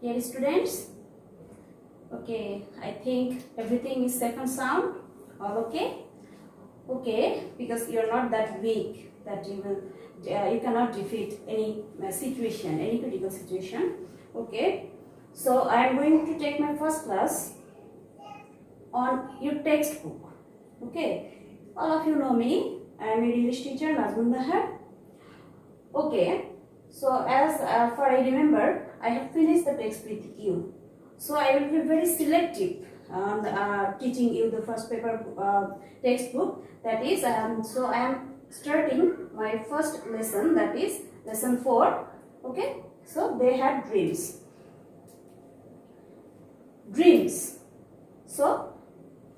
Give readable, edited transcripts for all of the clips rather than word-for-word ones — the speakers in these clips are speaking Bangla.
Dear students, okay, I think everything is safe and sound. All okay? Okay, because you are not that weak that you cannot defeat any situation, any critical situation. Okay, so I am going to take my first class on your textbook. Okay, all of you know me. I am your English teacher, Nazmunnaher. Okay, so as far I remember, I have finished the text with you. So I will be very selective on teaching you the first paper textbook. That is, so I am starting my first lesson, that is lesson 4. Okay, so they had dreams. Dreams. So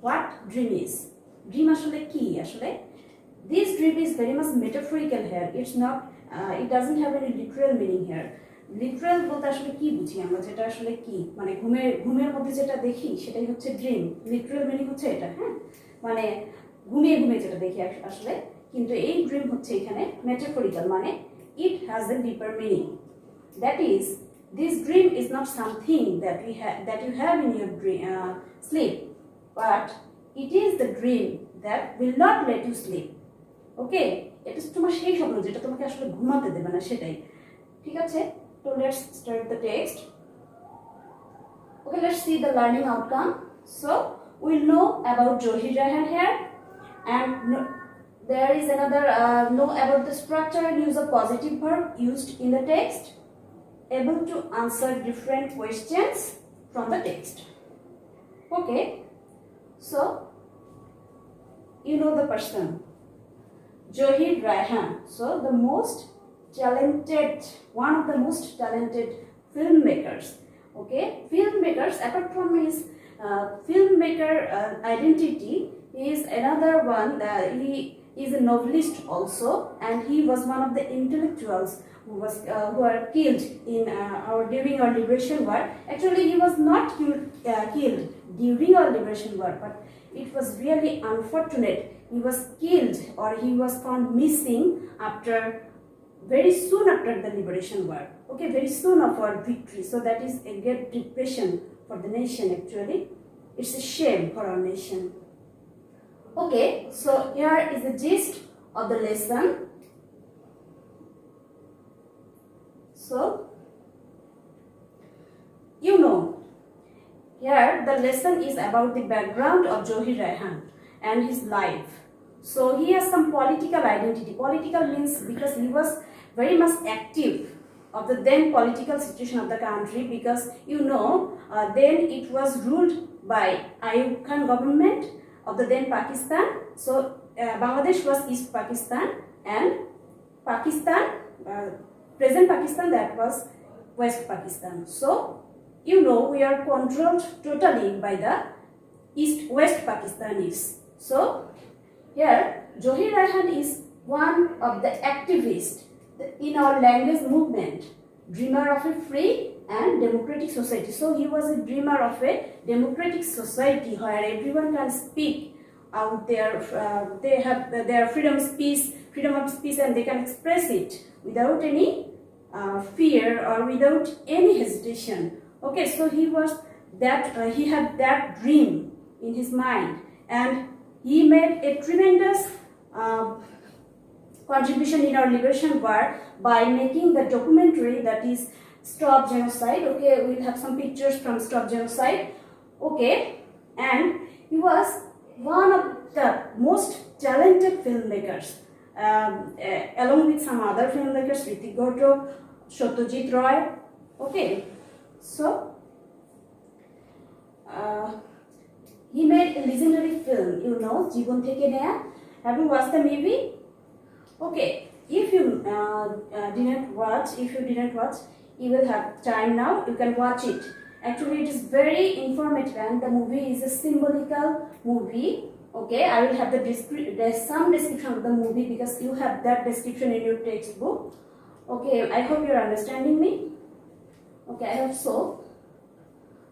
what dream is? Dream ashole ki ashole? This dream is very much metaphorical here. It's not. It doesn't have any literal meaning here. Literal বলতে আসলে কি বুঝি আমরা, যেটা আসলে কি মানে ঘুমের মধ্যে যেটা দেখি সেটাই হচ্ছে ড্রিম। লিটারাল মিনিং হচ্ছে এটা, হ্যাঁ, মানে ঘুমিয়ে যেটা দেখি আসলে, কিন্তু এই ড্রিম হচ্ছে এখানে মেটাফরিক্যাল, মানে it has a deeper meaning. That is, this dream is not something that you have in your sleep, but it is the dream that will not let you sleep. Okay, এটা তোমার সেই স্বপ্ন যেটা তোমাকে আসলে ঘুমাতে দেবে না, সেটাই। ঠিক আছে, so let's start the text. Okay, let's see the learning outcome. So we'll know about Johir Raihan here, and there is another know about the structure and use of positive verb used in the text, able to answer different questions from the text. Okay, so you know the person, Johir Raihan. So the most talented, one of the most talented filmmakers. Okay, filmmakers, apart from his filmmaker identity, he is another one. He is a novelist also, and he was one of the intellectuals who are killed in during our liberation war. Actually, he was not killed during our liberation war, but it was really unfortunate. He was killed, or he was found missing very soon after the liberation war. Okay, very soon of our victory. So that is a great depression for the nation. Actually, it's a shame for our nation. Okay, so here is the gist of the lesson. So you know, here the lesson is about the background of Johir Raihan and his life. So he has some political identity. Political means because he was very much active of the then political situation of the country, because you know then it was ruled by Ayub Khan government of the then Pakistan. So Bangladesh was East Pakistan, and Pakistan, present Pakistan, that was West Pakistan. So you know we are controlled totally by the West Pakistanis. So here Johir Raihan is one of the activists in our language movement, dreamer of a free and democratic society. So he was a dreamer of a democratic society where everyone can speak out there. They have their freedom of speech, and they can express it without any fear or without any hesitation. Okay, so he was that he had that dream in his mind, and he made a tremendous contribution in our liberation war by making the documentary, that is Stop Genocide. Okay, we'll have some pictures from Stop Genocide. Okay, and he was one of the most talented filmmakers, along with some other filmmakers, Ritik Ghotok, Satyajit Roy. Okay, so he made a legendary film, you know, Jibon Theke Neya. Have you watched the movie? Okay, if you didn't watch, you will have time now. You can watch it. Actually, it is very informative, and the movie is a symbolical movie. Okay, I will have some description of the movie, because you have that description in your textbook. Okay, I hope you are understanding me. Okay, I hope so.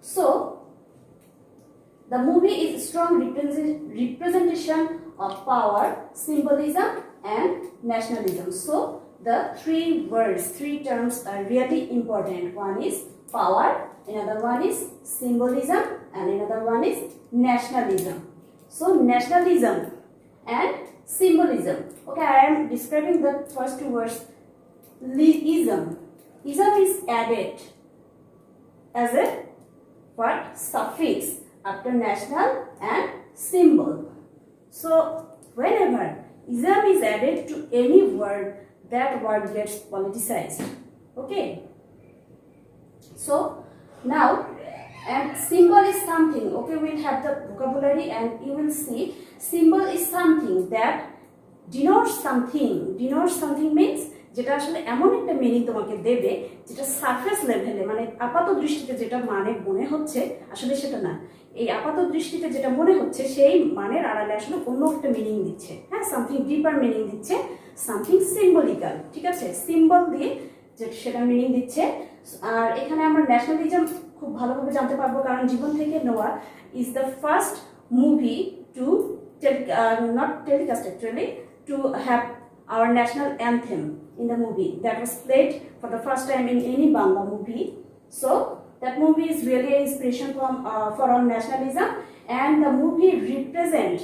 So the movie is a strong representation of power, symbolism, and nationalism. So the three terms are really important. One is power, another one is symbolism, and another one is nationalism. So nationalism and symbolism. Okay, I am describing the first two words. Ism. Ism is added as a what? Suffix after national and symbol. So whenever ism is added to any word, that word gets politicized. Okay. So now, and symbol is something. Okay, we'll have the vocabulary and you will see symbol is something that denotes something. Denotes something means যেটা আসলে এমন একটা মিনিং তোমাকে দেবে যেটা সারফেস লেভেলে মানে আপাত দৃষ্টিতে যেটা মানে মনে হচ্ছে আসলে সেটা না। এই আপাত দৃষ্টিতে যেটা মনে হচ্ছে সেই মানের আড়ালে আসলে অন্য একটা মিনিং দিচ্ছে। হ্যাঁ, সামথিং ডিপার মিনিং দিচ্ছে, সামথিং সিম্বলিক্যাল। ঠিক আছে, সিম্বল দিয়ে সেটা মিনিং দিচ্ছে। আর এখানে আমরা ন্যাশনালিজম খুব ভালোভাবে জানতে পারবো কারণ Jibon Theke Neya is the first movie to not telecast actually to have our national anthem in the movie that was played for the first time in any Bangla movie. So that movie is really an inspiration for our nationalism, and the movie represents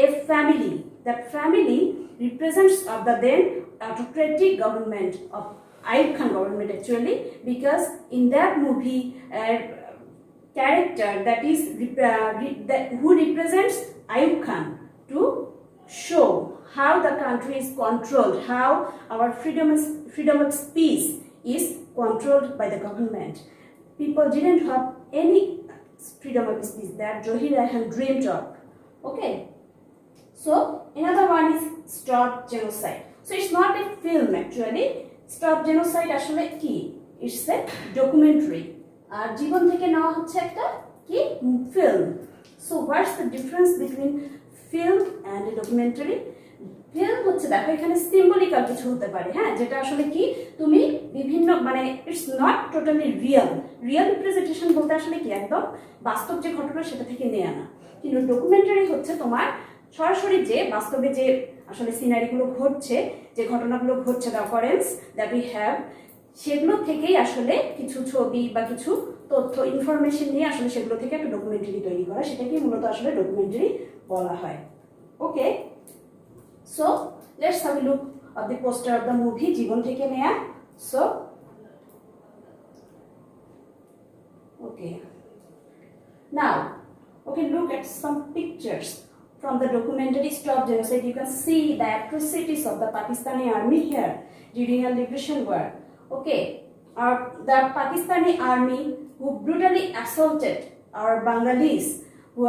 a family. That family represents the then autocratic government of Ayub Khan government actually, because in that movie character that is who represents Ayub Khan to show how the country is controlled, how our freedom of speech is controlled by the government. People didn't have any freedom of speech that Johir Raihan dreamed of. Okay, so another one is Stop Genocide. So it's not a film actually. Stop Genocide আসলে কি? It's a documentary. আর জীবন থেকে নেওয়া হচ্ছে একটা কি film. So what's the difference between film and a documentary? Film হচ্ছে দেখো এখানে সিম্বলিক্যাল কিছু হতে পারে, হ্যাঁ, যেটা আসলে কি তুমি বিভিন্ন মানে it's not totally real representation বলতে আসলে কি একদম বাস্তব যে ঘটনা সেটা থেকে নেওয়া না। কিন্তু ডকুমেন্টারি হচ্ছে তোমার সরাসরি যে বাস্তবে যে আসলে সিনারিগুলো ঘটছে, যে ঘটনাগুলো ঘটছে, the occurrence that we have, সেগুলো থেকেই আসলে কিছু ছবি বা কিছু তথ্য ইনফরমেশন নিয়ে আসলে সেগুলো থেকে একটা ডকুমেন্টারি তৈরি করা, সেটাকে মূলত আসলে ডকুমেন্টারি বলা হয়। ওকে, so let's have a look at the poster of the movie জীবন থেকে নেয়া. So okay, now okay, look at some pictures from the documentary Stop Genocide. You can see the atrocities of the Pakistani army here during a liberation war. Okay, the Pakistani army who brutally assaulted our Bengalis who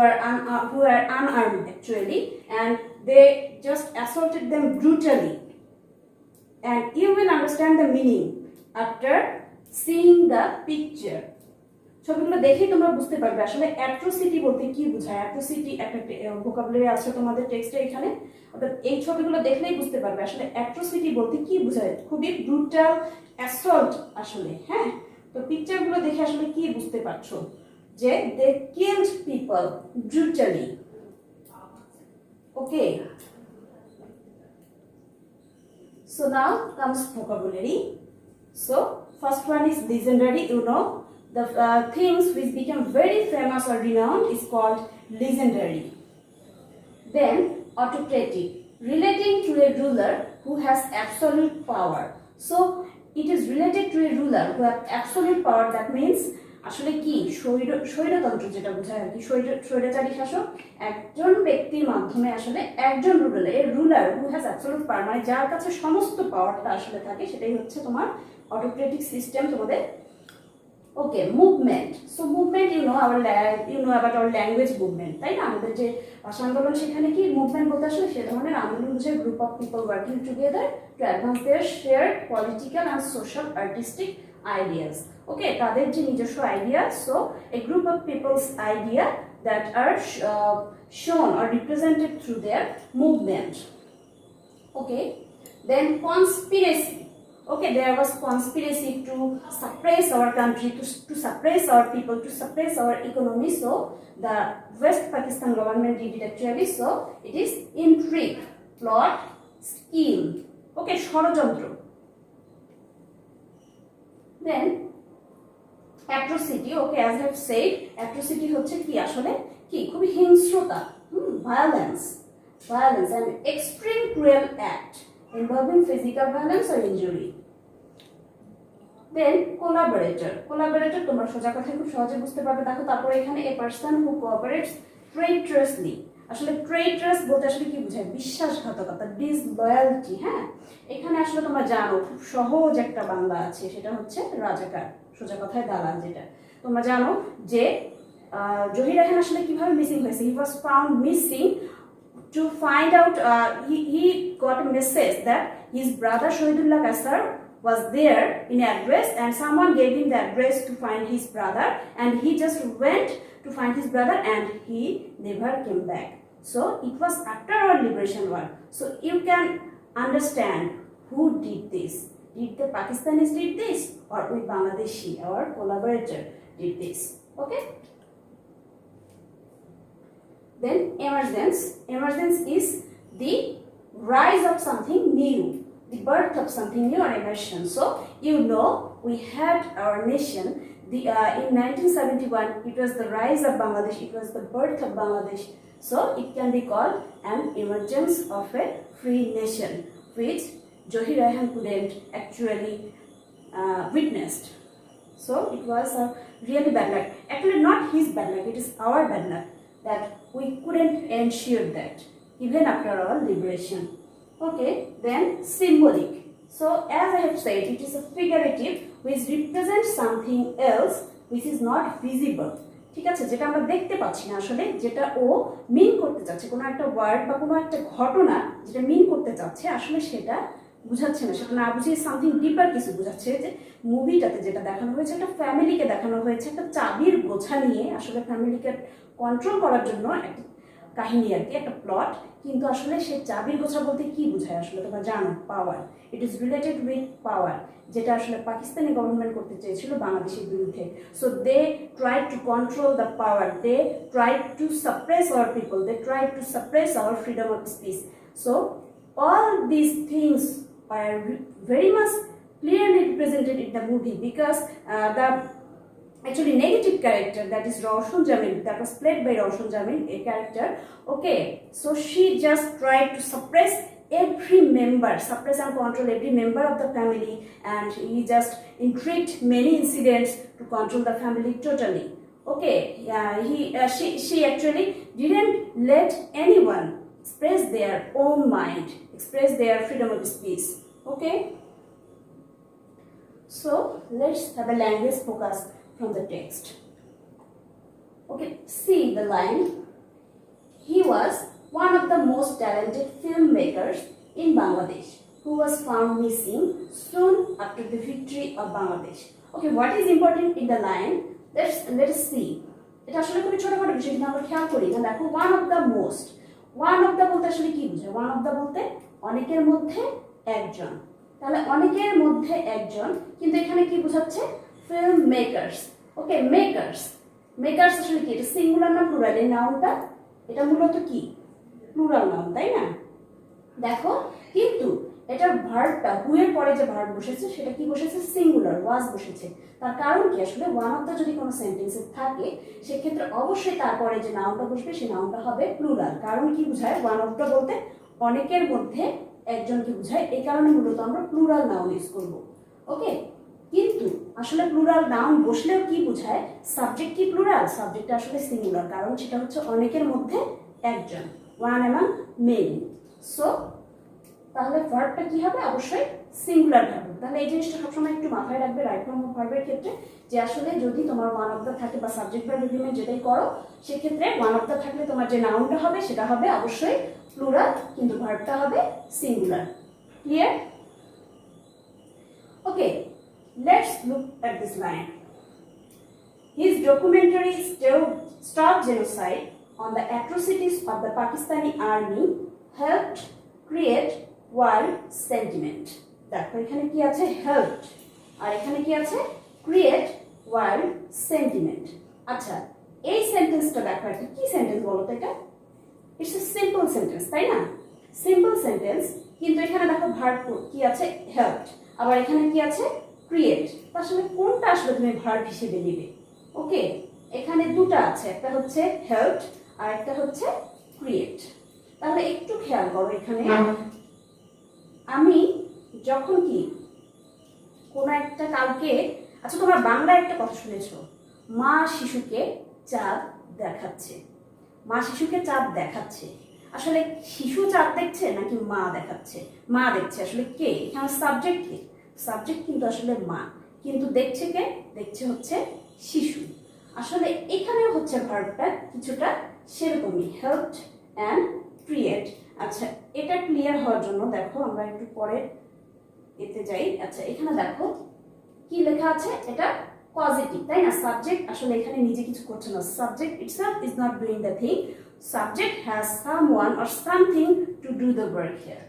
are unarmed actually, and they just assaulted them brutally, and you will understand the meaning after seeing the picture. ছবিগুলো দেখেই তোমরা বুঝতে পারবে আসলে অ্যাট্রোসিটি বলতে কি বোঝায়। অ্যাট্রোসিটি একটা ভোকাবুলারি আছে তোমাদের টেক্সটে এখানে, অর্থাৎ এই ছবিগুলো দেখলেই বুঝতে পারবে আসলে অ্যাট্রোসিটি বলতে কি বোঝায়, খুবই ব্রুটাল অ্যাসল্ট আসলে। হ্যাঁ, তো পিকচারগুলো দেখে আসলে কি বুঝতে পারছো যে they killed people brutally. Okay, so now comes vocabulary. So first one is legendary. You know the things which become very famous or renowned is called legendary. Then autocratic, relating to a ruler who has absolute power. So it is related to a ruler who has absolute power. That means আসলে কি স্বৈরতন্ত্র যেটা বোঝায় আর কি, স্বৈরাচারী শাসক একজন ব্যক্তির মাধ্যমে আসলে একজন রুলার হু হ্যাজ অ্যাবসলিউট পাওয়ার, মানে যার কাছে সমস্ত পাওয়ারটা আসলে থাকে, সেটাই হচ্ছে তোমার অটোক্রেটিক সিস্টেম তোমাদের। Okay, movement. So movement you know about our language movement, তাই না? আমাদের যে ভাষা আন্দোলন সেখানে কি মুভমেন্ট বলতে আসলে সে ধরনের আন্দোলন বোঝায় group of people working together to advance their shared political and social artistic ideas. Okay, তাদের যে নিজস্ব idea, so a group of people's idea that are shown or represented through their movement. Okay, then conspiracy. Okay, there was conspiracy to suppress our country, to suppress our people, to suppress our economy. So the West Pakistan government did it actually. So it is intrigue, plot, scheme. Okay, ষড়যন্ত্র. Then atrocity, okay, as I have said, atrocity হচ্ছে কি আসলে কি খুবই হিংস্রতা, violence and extreme cruel act involving physical violence or injury. Then collaborator তোমরা সোজা কথায় খুব সহজে বুঝতে পারবে। দেখো তারপরে এখানে a person who cooperates traitorously, আসলে ট্রেটরাস বলতে আসলে কি বোঝায়? বিশ্বাসঘাতকতা, ডিসলয়ালটি। হ্যাঁ, এখানে আসলে তোমরা জানো খুব সহজ একটা বাংলা আছে, সেটা হচ্ছে রাজাকার, সোজা কথায় দালাল। যেটা তোমরা জানো যে জহির রায়হান আসলে কিভাবে মিসিং হয়েছে। He was found missing to find out, he got a message that his brother Shahidullah Kassar was there in address, and someone gave him the address to find his brother, and he just went to find his brother and he never came back. So it was after our liberation war. So you can understand who did this. Did the Pakistanis did this, or we Bangladeshi, our collaborator did this? Okay. Then emergence is the rise of something new, the birth of something new, or emersion. So you know we had our nation in 1971. It was the rise of Bangladesh, it was the birth of Bangladesh. So it can be called an emergence of a free nation, which Jahir Raihan couldn't actually witnessed. So it was a really bad luck. Actually not his bad luck, it is our bad luck that we couldn't ensure that even after our liberation. Okay, then symbolic. So as I have said, it is a figurative which represents something else which is not visible. ঠিক আছে, যেটা আমরা দেখতে পাচ্ছি না, আসলে যেটা ও মিন করতে চাচ্ছে, কোনো একটা ওয়ার্ড বা কোনো একটা ঘটনা যেটা মিন করতে চাচ্ছে, আসলে সেটা বুঝাচ্ছে না, সেটা না বুঝিয়ে সামথিং ডিপার কিছু বুঝাচ্ছে। যে মুভিটাতে যেটা দেখানো হয়েছে, একটা ফ্যামিলিকে দেখানো হয়েছে একটা চাবির গোছা নিয়ে, আসলে ফ্যামিলিকে কন্ট্রোল করার জন্য একটা কাহিনী আর কি, একটা প্লট। কিন্তু আসলে সে চাবির গোছা বলতে কি বোঝায় আসলে তোমরা জানো? Power. It is related with power, যেটা আসলে পাকিস্তানি গভর্নমেন্ট করতে চেয়েছিল বাংলাদেশের বিরুদ্ধে। So they tried to control the power, they tried to suppress our people, they tried to suppress our freedom of speech. So all these things are very much clearly represented in the movie, because the actually negative character, that is Roshan Jamil, that was played by Roshan Jamil, a character. Okay, so she just tried to suppress every member, suppress and control every member of the family, and he just inflict many incidents to control the family totally. Okay, she actually didn't let anyone express their own mind, express their freedom of speech. Okay, so let's have a language focus from the text. Okay, see the line. He was one of the most talented filmmakers in Bangladesh who was found missing soon after the victory of Bangladesh. Okay, what is important in the line? Let us see. এটা আসলে খুবই ছোটখাটো বিষয়, কিন্তু আমরা খেয়াল করি না। দেখো, one of the most, one of the বলতে আসলে কি বোঝায়? ওয়ান অফ দ্য বলতে অনেকের মধ্যে একজন, তাহলে অনেকের মধ্যে একজন, কিন্তু এখানে কি বোঝাচ্ছে? Film makers. ওকে, মেকার্স আসলে কি? এটা সিঙ্গুলার না প্লুরাল? এই নাউনটা এটা মূলত কি? প্লুরাল নাউন, তাই না? দেখো, কিন্তু এটার ভার্বটা হু এর পরে যে ভার্ব বসেছে সেটা কি বসেছে? সিঙ্গুলার, ওয়াজ বসেছে। তার কারণ কি? আসলে ওয়ান অফ দ্য যদি কোনো সেন্টেন্সে থাকে সেক্ষেত্রে অবশ্যই তারপরে যে নাউনটা বসবে সেই নাউনটা হবে প্লুরাল। কারণ কি বোঝায়? ওয়ান অফ দ্য বলতে অনেকের মধ্যে একজনকে বোঝায়, এই কারণে মূলত আমরা প্লুরাল নাউন ইউজ করব। ওকে, কিন্তু আসলে প্লুরাল নাউন বসলেও কি বোঝায়? সাবজেক্ট কি প্লুরাল? সাবজেক্টটা আসলে সিঙ্গুলার, কারণ সেটা হচ্ছে অনেকের মধ্যে একজন, ওয়ান অ্যামাং মেনি। সো তাহলে ভার্বটা কি হবে? অবশ্যই সিঙ্গুলার ভার্ব। তাহলে এই জিনিসটা সবসময় একটু মাথায় রাখবে রাইট ফর্ম অফ ভার্বের ক্ষেত্রে, যে আসলে যদি তোমার ওয়ান অফ দ্য থাকে বা সাবজেক্ট ভার্ব এগ্রিমেন্ট যেটাই করো, সেক্ষেত্রে ওয়ান অফ দ্য থাকলে তোমার যে নাউনটা হবে সেটা হবে অবশ্যই প্লুরাল, কিন্তু ভার্বটা হবে singular. Clear? Okay, let's look at this line. His documentary Stop Genocide on the atrocities of the Pakistani army helped create world sentiment. দেখো, এখানে কি আছে? helped, আর এখানে কি আছে? create world sentiment. আচ্ছা, এই সেন্টেন্সটা দেখো, একটা কি সেন্টেন্স বলো তো? এটা ইটস এ সিম্পল সেন্টেন্স, তাই না? সিম্পল সেন্টেন্স, কিন্তু এখানে দেখো ভার্ব কি আছে? helped, আবার এখানে কি আছে? ক্রিয়েট। আসলে কোনটা আসলে তুমি ভার্ব হিসেবে নেবে? ওকে, এখানে দুটো আছে, একটা হচ্ছে হেল্পড আর একটা হচ্ছে ক্রিয়েট। তাহলে একটু খেয়াল করো এখানে, আমি যখন কি কোনো একটা কাউকে, আচ্ছা তোমরা বাংলা একটা কথা শুনেছো, মা শিশুকে চাঁদ দেখাচ্ছে। মা শিশুকে চাঁদ দেখাচ্ছে, আসলে শিশু চাঁদ দেখছে নাকি মা দেখাচ্ছে? মা দেখছে। আসলে কে এখানে সাবজেক্ট? কে সাবজেক্ট? কিন্তু আসলে মা, কিন্তু দেখছে কে? দেখছে হচ্ছে শিশু। আসলে এখানে হচ্ছে ভার্বটা কিছুটা সেরকমই, হেল্পড অ্যান্ড ক্রিয়েট। আচ্ছা, এটা ক্লিয়ার হওয়ার জন্য দেখো আমরা একটু পরে এতে যাই। আচ্ছা, এখানে দেখো কি লেখা আছে, এটা পজিটিভ, তাই না? সাবজেক্ট আসলে এখানে নিজে কিছু করছে না, subject itself is not doing the thing, subject has someone or something to do the work here.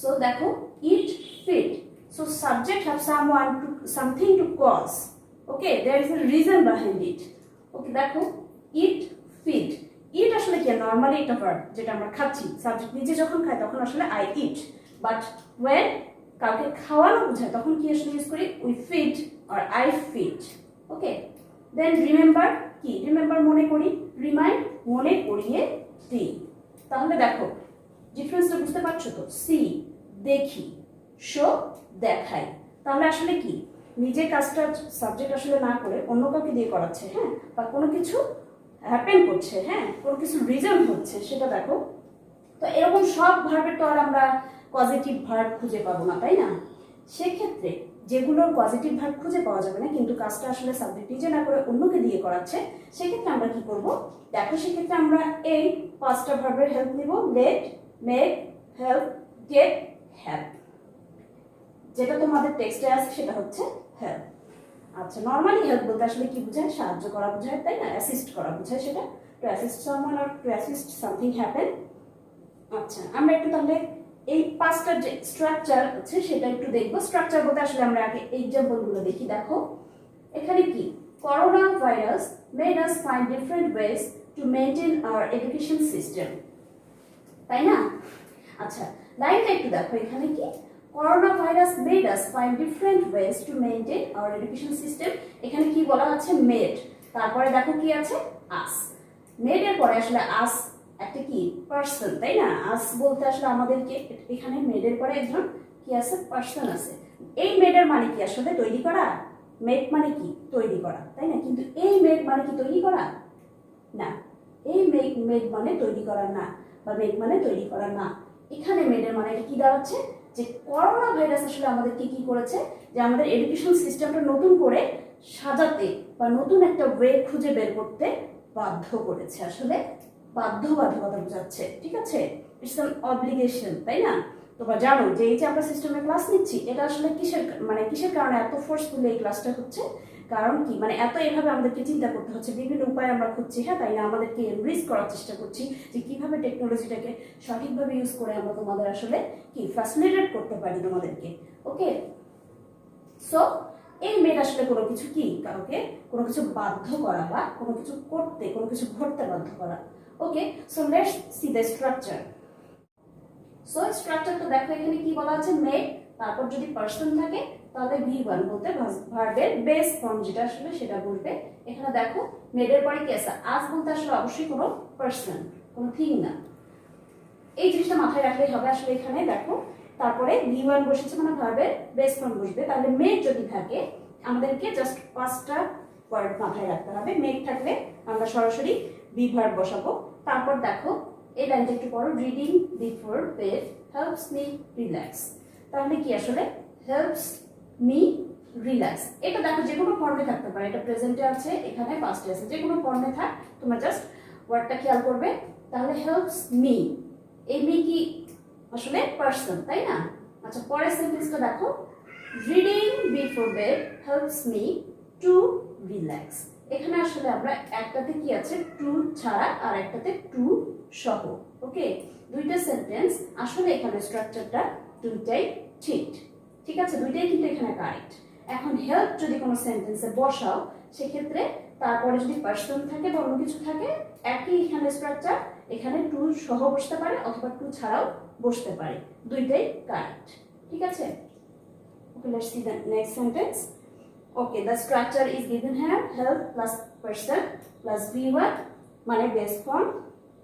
So দেখো, it fit, so subject have someone to something to cause, okay, there is a reason behind it. Okay, দেখো ইট ফিট, ইট আসলে কি নরমালি একটা ভার্ব যেটা আমরা খাচ্ছি, সাবজেক্ট নিজে যখন খায় তখন আসলে আই ইট, বাট ওয়েন কাউকে খাওয়ানো বোঝায় তখন কি আসলে ইউজ করি উই ফিড আর I feed. Okay, then remember, কি রিমেম্বার মনে করি, রিমাইন্ড মনে করিয়ে দিই। তাহলে দেখো ডিফারেন্সটা বুঝতে পারছো তো? সি দেখি, শো দেখাই। তাহলে আসলে কি নিজের কাজটা সাবজেক্ট আসলে না করে অন্য কাউকে দিয়ে করাচ্ছে, হ্যাঁ, বা কোনো কিছু হ্যাপেন করছে, হ্যাঁ, কোনো কিছু রিজন হচ্ছে, সেটা দেখো। তো এরকম সব ভার্বের তো আর আমরা পজিটিভ ভার্ব খুঁজে পাবো না, তাই না? সেক্ষেত্রে যেগুলোর পজিটিভ ভার্ব খুঁজে পাওয়া যাবে না কিন্তু কাজটা আসলে সাবজেক্ট নিজে না করে অন্যকে দিয়ে করাচ্ছে, সেক্ষেত্রে আমরা কি করব? দেখো, সেক্ষেত্রে আমরা এই পাঁচটা ভার্বের হেল্প নিব, let, make, help, get, help. যেটা তোমাদের টেক্সটে আছে সেটা হচ্ছে হেল্প। আচ্ছা, নর্মালি হেল্প বলতে আসলে কি বোঝায়? সাহায্য করা বোঝায়, তাই না? অ্যাসিস্ট করা বোঝায়, সেটা two assist someone or two assist something happen. আচ্ছা, আমরা একটু তাহলে এই পাঁচটার যে স্ট্রাকচার আছে সেটা একটু দেখবো। স্ট্রাকচার বলতে আসলে আমরা আগে এক্সাম্পলগুলো দেখি। দেখো এখানে কি, corona virus made us find different ways to maintain hour education system, তাই না? আচ্ছা, লাইনটা একটু দেখো, এখানে কি corona virus made us find different ways to maintain hour education system. এখানে কি বলা আছে? মেড, তারপরে দেখো কি আছে? আস। মেড এর পরে আসলে আস একটা কি পার্সন, তাই না? আস বলতে আসলে আমাদেরকে, এখানে মেডের পরে একজন কি আছে? পার্সন আছে। এই মেডের মানে কি আসলে তৈরি করা? মেড মানে কি তৈরি করা, তাই না? কিন্তু এই মেড মানে কি তৈরি করা? না, এই মেড মানে তৈরি করা না, বা মেড মানে তৈরি করা না। এখানে মেডের মানে কি দাঁড়াচ্ছে? যে করোনা ভাইরাস আসলে আমাদেরকে কি করেছে? যে আমাদের এডুকেশন সিস্টেমটা নতুন করে সাজাতে বা নতুন একটা ওয়ে খুঁজে বের করতে বাধ্য করেছে। আসলে বাধ্যবাধকতা বোঝাচ্ছে, ঠিক আছে? ইটস অ্যান অব্লিগেশন, তাই না? তোমরা জানো যে এই যে আমরা সিস্টেমে ক্লাস নিচ্ছি, এটা আসলে কিসের কারণে এত ফোর্সফুলি এই ক্লাসটা হচ্ছে? কারণ কি, এত এভাবে আমাদেরকে চিন্তা করতে হচ্ছে, বিভিন্ন উপায় আমরা খুঁজছি, হ্যাঁ, তাই না? আমাদেরকে এমব্রেস করার চেষ্টা করছি যে কিভাবে টেকনোলজিটাকে সঠিকভাবে ইউজ করে আমরা তোমাদের আসলে কি ফ্যাসিলিটেট করতে পারি তোমাদেরকে। ওকে, সো এই মেড আসলে কোনো কিছু কি কাউকে কোনো কিছু বাধ্য করা বা কোনো কিছু করতে, কোনো কিছু ঘটতে বাধ্য করা। Okay, so let's see the structure. So structure তো দেখো, এখানে কি বলা আছে? মেড, তারপর যদি পার্সন থাকে তাহলে V1 বলতে ভার্বের বেস ফর্ম যেটা আসলে সেটা বলবে। এখানে দেখো মেডের পরে কি আছে? আস বলতে আসলে অবশ্যই কোনো পার্সন, কোনো থিং না। এই জিনিসটা মাথায় রাখলেই হবে। আসলে এখানে দেখো তারপরে V1 বসেছে মানে ভার্বের বেস ফর্ম বসবে। তাহলে মেড যদি থাকে আমাদেরকে জাস্ট পাঁচটা ওয়ার্ড মাথায় রাখতে হবে। মেড থাকলে আমরা সরাসরি বি ভার্ব বসাবো। তারপর দেখো এই লাইনটা একটু পড়ো, reading before bed helps me relax. তাহলে কি আসলে হেল্পস মি রিল্যাক্স, এটা দেখো যে কোনো ফর্মে থাকতে পারে, এটা প্রেজেন্টে আছে, এখানে পাস্টে আছে, যে কোনো ফর্মে থাক তোমরা জাস্ট ওয়ার্ডটা খেয়াল করবে। তাহলে হেল্পস মি, এই মি কি আসলে পার্সন, তাই না? আচ্ছা, পরের সেন্টেন্সটা দেখো, reading before bed helps me to relax. এখানে আসলে আমরা একটাতে কি আছে টু ছাড়া আর একটাতে টু সহ। ওকে, দুইটা সেন্টেন্স আসলে এখানে স্ট্রাকচারটা দুইটাই ঠিক আছে, দুইটাই কিন্তু এখানে কারেক্ট। এখন হেল্প যদি কোনো সেন্টেন্সে বসাও সেক্ষেত্রে তারপরে যদি পার্সন থাকে বা অন্য কিছু থাকে, একই এখানে স্ট্রাকচার, এখানে টু সহ বসতে পারে অথবা টু ছাড়াও বসতে পারে, দুইটাই কারেক্ট, ঠিক আছে? Okay, let's see the next sentence. Okay, the structure is given here, help plus person plus v1 মানে বেস ফর্ম,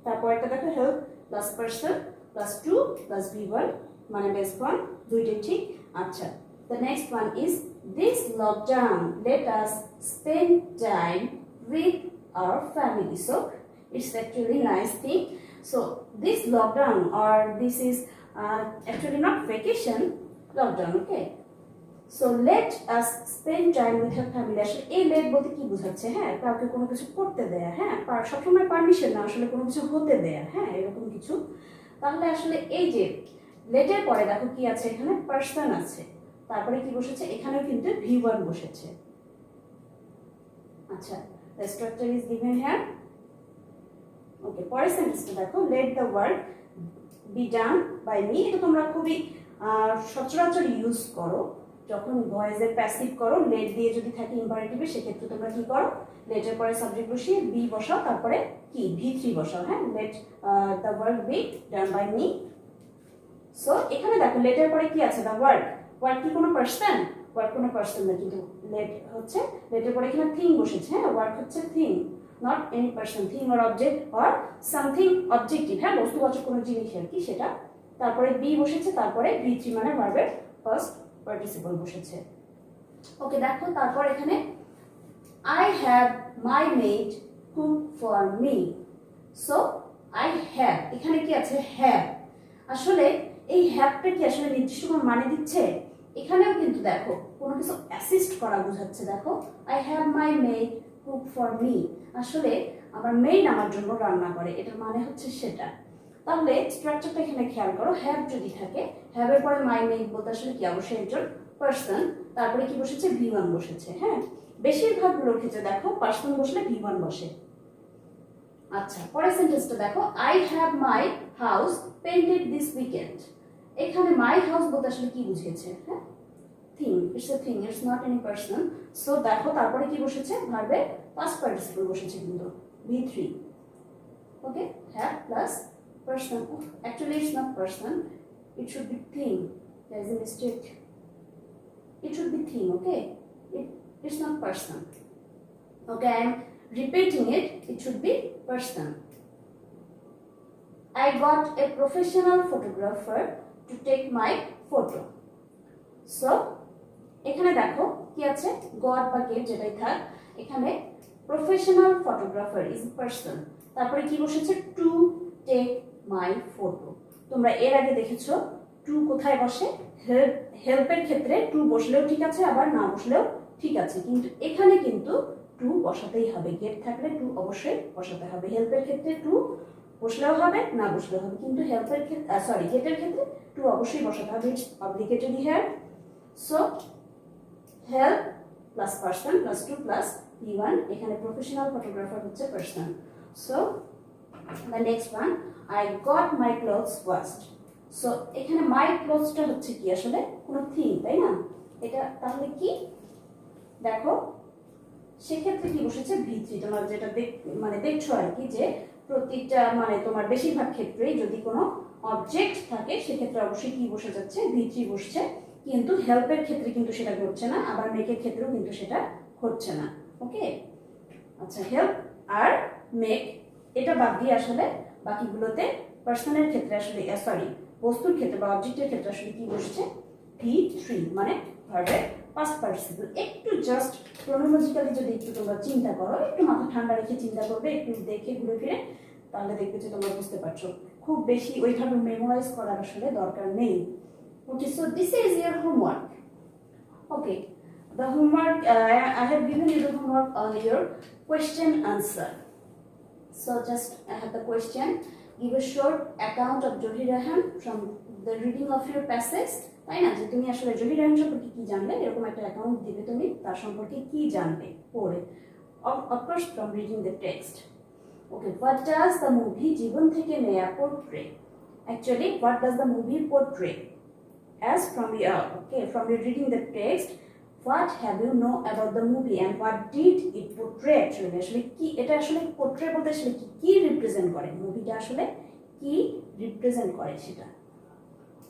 তারপর একটা দেখো help plus person plus 2 plus v1 মানে বেস ফর্ম, দুইটাই ঠিক। আচ্ছা, the next one is this lockdown let us spend time with our family. So it's actually nice thing. So this lockdown or this is actually not vacation, lockdown, okay? So let us spend time with our family. আসলে এই let বলতে কি বোঝাচ্ছে? হ্যাঁ, কাউকে কোনো কিছু করতে দেয়া, হ্যাঁ, সবসময় পারমিশন না, আসলে কোনো কিছু হতে দেয়া, হ্যাঁ, এরকম কিছু। তাহলে আসলে এই যে লেটের পরে দেখো কি আছে, এখানে পার্সন আছে, তারপরে কি বসেছে, এখানেও কিন্তু v1 বসেছে। আচ্ছা, the structure is given here. ওকে, পরের সেন্টেন্সটা দেখো, let the work be done by me. এটা তোমরা খুবই সচরাচর ইউজ করো যখন ভয়েসের প্যাসিভ করো, লেট দিয়ে যদি থাকে ইম্পারেটিভে, সেক্ষেত্রে তোমরা কি করো, লেটের পরে সাবজেক্ট বসিয়ে বি বসাও, তারপরে কি v3 বসাও, হ্যাঁ, let the work be done by me. So এখানে দেখো লেটের পরে কি আছে, দ্য ওয়ার্ক, ওয়ার্ক কি কোনো পার্সন, ওয়ার্ক কোনো পার্সন না, কিন্তু লেট হচ্ছে, লেটের পরে এখানে থিং বসেছে, হ্যাঁ, ওয়ার্ক হচ্ছে thing, not any person, thing or object or something objective, হ্যাঁ, বস্তুবাচক কোনো জিনিস আর কি সেটা। তারপরে বি বসেছে, তারপরে v3 মানে ভার্বের ফার্স্ট পার্টিসিপল বসেছে। ওকে, দেখো তারপর এখানে I have my maid cook for me. So I have, এখানে কি আছে, have। আসলে এই হ্যাভটা কি আসলে নির্দিষ্ট কোনো মানে দিচ্ছে? এখানেও কিন্তু দেখো কোনো কিছু অ্যাসিস্ট করা বোঝাচ্ছে। দেখো I have my maid cook for me, আসলে আমার মেইড আমার জন্য রান্না করে, এটার মানে হচ্ছে সেটা। তাহলে স্ট্রাকচারটা এখানে খেয়াল করো, হ্যাভ যদি থাকে, হ্যাভের পরে মাই মেইড বলতে আসলে কি, অবশ্যই একজন পার্সন, তারপরে কি বসেছে, v1 বসেছে, হ্যাঁ, বেশিরভাগগুলোর ক্ষেত্রে দেখো পার্সন বসলে v1 বসে। আচ্ছা, পরের সেন্টেন্সটা দেখো, I have my house painted this weekend. এখানে মাই হাউস বলতে আসলে কি বুঝিয়েছে, হ্যাঁ, thing, it's a thing, it's not any person. So দেখো তারপরে কি বসেছে, ভার্বের পাস্ট পার্টিসিপল বসেছে কিন্তু v3। Okay, have plus person, actually it's not person, it should be thing, there is a mistake, it should be thing, okay, it's not person, okay, I am repeating it, it should be person. I got a professional photographer to take my photo. So এখানে দেখো কি আছে, got বা get যেটাই থাক, এখানে প্রফেশনাল ফটোগ্রাফার ইজ পার্সন, তারপরে কি বসেছে, টু টেক মাই ফটো। তোমরা এর আগে দেখেছো টু কোথায় বসে, হেল্পের ক্ষেত্রে টু বসলেও ঠিক আছে, আবার না বসলেও ঠিক আছে, কিন্তু এখানে কিন্তু টু বসাতেই হবে, গেট থাকলে টু অবশ্যই বসাতে হবে। হেল্পের ক্ষেত্রে টু বসলেও হবে, না বসলেও হবে, কিন্তু হেল্পের ক্ষেত্রে সরি গেটের ক্ষেত্রে টু অবশ্যই বসাতে হবে, it's obligatory here. So help plus person plus to plus v1, এখানে প্রফেশনাল ফটোগ্রাফার হচ্ছে person. So the next one, I got my clothes washed. So এখানে my clothesটা হচ্ছে কি, আসলে কোনো থিং, তাই না? এটা তাহলে কি, দেখো সেক্ষেত্রে কি বসেছে, v3। তোমার যেটা মানে দেখছো আর কি, যে প্রত্যেকটা মানে তোমার বেশিরভাগ ক্ষেত্রেই যদি কোনো অবজেক্ট থাকে সেক্ষেত্রে অবশ্যই কি বসে যাচ্ছে, v3 বসছে, কিন্তু হেল্পের ক্ষেত্রে কিন্তু সেটা ঘটছে না, আবার মেকের ক্ষেত্রেও কিন্তু সেটা ঘটছে না। ওকে, আচ্ছা, হেল্প আর মেক এটা বাদ দিয়ে আসলে বাকিগুলোতে পার্সনের ক্ষেত্রে আসলে সরি বস্তুর ক্ষেত্রে বা অবজেক্টের ক্ষেত্রে আসলে কি বসছে, v3 মানে ভার্বের পাস্ট পার্টিসিপল। একটু জাস্ট ক্রোনোলজিক্যালি যদি একটু তোমরা চিন্তা করো, একটু মাথা ঠান্ডা রেখে চিন্তা করবে, একটু দেখে ঘুরে ফিরে, তাহলে দেখবে যে তোমরা বুঝতে পারছো। খুব বেশি ওইভাবে মেমোরাইজ করার আসলে দরকার নেই। Okay, so this is your homework. Okay, the homework I have given you the homework on your question answer. So just I have the question, give a short account of Johir Rahman from the reading of your passage. তাই না, যে তুমি আসলে জহির রায়হান সম্পর্কে কি জানলে, এরকম একটা অ্যাকাউন্ট দিবে তুমি, তার সম্পর্কে কি জানবে পড়ে, of course from reading the text. Okay, what does the movie জীবন থেকে নেয়া portray? Actually, what does the movie portray? As from your reading the text, what have you know about the movie and what did it portray actually? আসলে কি এটা আসলে portray বলতে আসলে কি রিপ্রেজেন্ট করে, মুভিটা আসলে কি রিপ্রেজেন্ট করে সেটা।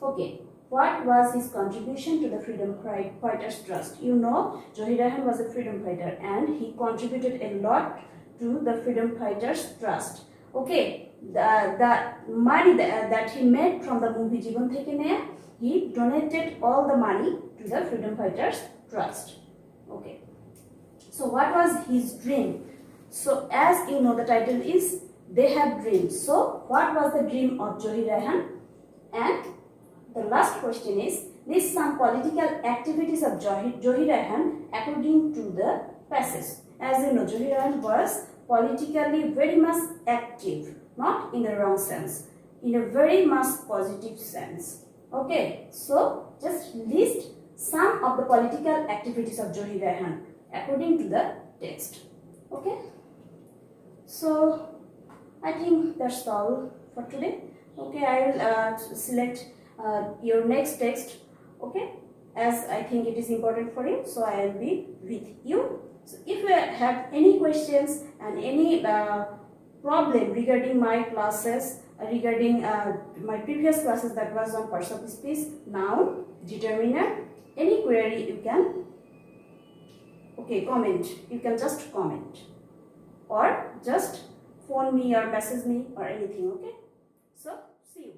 ওকে, what was his contribution to the freedom fighters' trust? You know, Zohir was a freedom fighter and he contributed a lot to the freedom fighters' trust. Okay, the money that he made from the movie Jibon Theke Neya, he donated all the money to the freedom fighters' trust. Okay, so what was his dream? So as you know, the title is They Have Dreams. So what was the dream of Zohir? And the last question is, list some political activities of Zohir according to the passage. As you know, Zohir was politically very much active, not in the wrong sense, in a very much positive sense. Okay, so just list some of the political activities of Zohir according to the text. Okay, so I think that's all for today. Okay, I will select your next text. Okay, as I think it is important for you, so I will be with you. So if you have any questions and any problem regarding my classes, regarding my previous classes that was on parts of speech, noun, determiner, any query you can comment. You can just comment or just phone me or message me or anything. Okay, so see you.